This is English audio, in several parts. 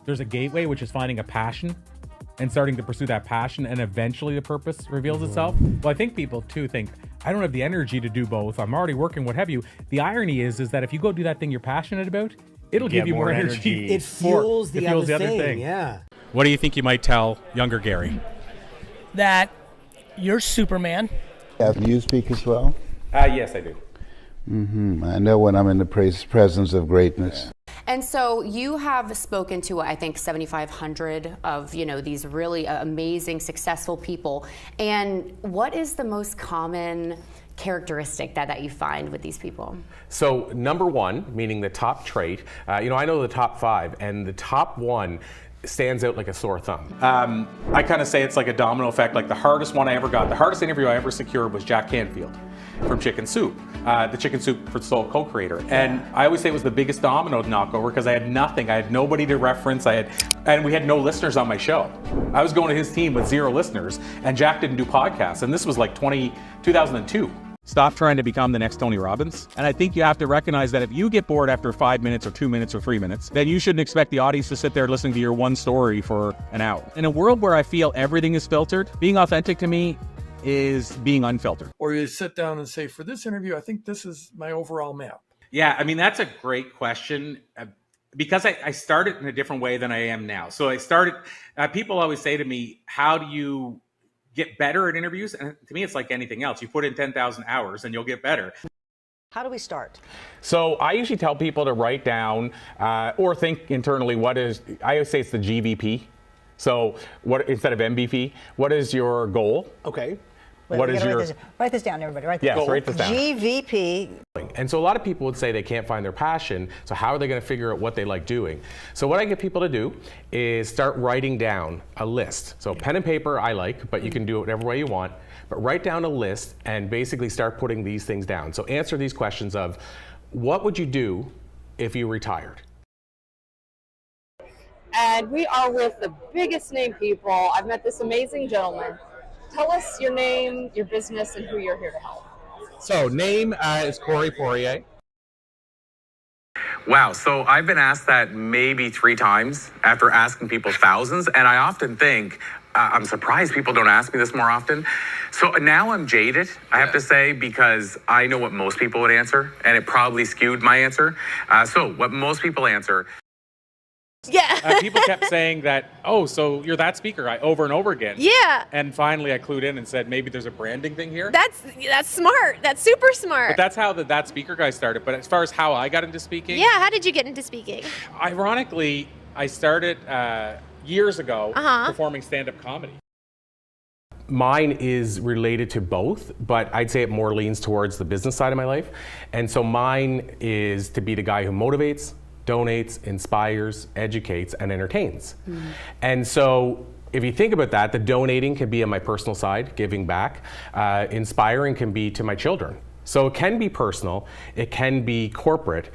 there's a gateway, which is finding a passion and starting to pursue that passion, and eventually the purpose reveals itself. Well, I think people too think, I don't have the energy to do both. I'm already working, what have you. The irony is that if you go do that thing you're passionate about, it'll give you more energy. It fuels the other thing. Yeah. What do you think you might tell younger Gary? That you're Superman. Do you speak as well? Yes, I do. I know when I'm in the presence of greatness. And so you have spoken to, I think, 7,500 of, these really amazing, successful people. And what is the most common characteristic that you find with these people? So number one, meaning the top trait, I know the top 5, and the top one stands out like a sore thumb. I kind of say it's like a domino effect. Like the hardest one I ever got, the hardest interview I ever secured was Jack Canfield from Chicken Soup, the Chicken Soup for Soul co-creator. And I always say it was the biggest domino knockover because I had nothing. I had nobody to reference. And we had no listeners on my show. I was going to his team with 0 listeners, and Jack didn't do podcasts. And this was like 2002. Stop trying to become the next Tony Robbins. And I think you have to recognize that if you get bored after 5 minutes or 2 minutes or 3 minutes, then you shouldn't expect the audience to sit there listening to your one story for an hour. In a world where I feel everything is filtered, being authentic to me is being unfiltered. Or you sit down and say, for this interview, I think this is my overall map. Yeah, I mean, that's a great question. Because I started in a different way than I am now. So I started, people always say to me, how do you get better at interviews? And to me, it's like anything else. You put in 10,000 hours and you'll get better. How do we start? So I usually tell people to write down or think internally, I always say it's the GVP. So what instead of MVP, what is your goal? Okay. Write this down, everybody. Write this down. Write this down. GVP. And so a lot of people would say they can't find their passion, so how are they going to figure out what they like doing? So what I get people to do is start writing down a list. So pen and paper I like, but you can do it whatever way you want. But write down a list and basically start putting these things down. So answer these questions of, what would you do if you retired? And we are with the biggest name people. I've met this amazing gentleman. Tell us your name, your business, and who you're here to help. So name is Poirier. Wow, so I've been asked that maybe 3 times after asking people thousands, and I often think, I'm surprised people don't ask me this more often. So now I'm jaded, I have to say, because I know what most people would answer, and it probably skewed my answer. So what most people answer. Yeah. People kept saying that, oh, so you're that speaker guy over and over again. Yeah. And finally I clued in and said, maybe there's a branding thing here. That's smart. That's super smart. But that's how that speaker guy started. But as far as how I got into speaking. Yeah, how did you get into speaking? Ironically, I started years ago performing stand-up comedy. Mine is related to both, but I'd say it more leans towards the business side of my life. And so mine is to be the guy who motivates, donates, inspires, educates, and entertains. And so if you think about that, the donating can be on my personal side, giving back. Inspiring can be to my children. So it can be personal, it can be corporate.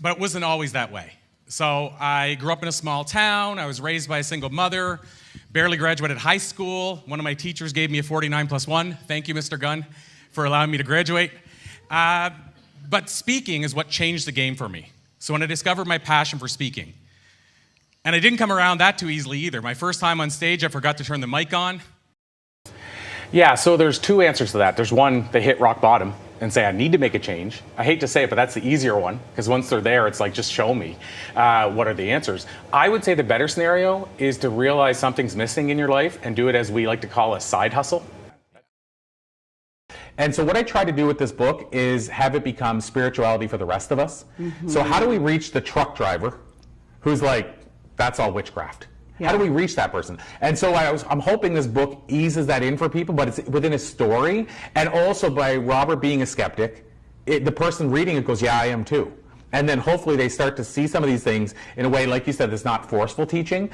But it wasn't always that way. So I grew up in a small town. I was raised by a single mother, barely graduated high school. One of my teachers gave me a 49+1. Thank you, Mr. Gunn, for allowing me to graduate. But speaking is what changed the game for me. So when I discovered my passion for speaking, and I didn't come around that too easily either. My first time on stage, I forgot to turn the mic on. Yeah, so there's 2 answers to that. There's one, they hit rock bottom and say, I need to make a change. I hate to say it, but that's the easier one, because once they're there, it's like, just show me what are the answers. I would say the better scenario is to realize something's missing in your life and do it as we like to call a side hustle. And so what I try to do with this book is have it become spirituality for the rest of us. So how do we reach the truck driver who's like, that's all witchcraft? How do we reach that person? And so I'm hoping this book eases that in for people, but it's within a story. And also by Robert being a skeptic, the person reading it goes, yeah, I am too. And then hopefully they start to see some of these things in a way, like you said, that's not forceful teaching.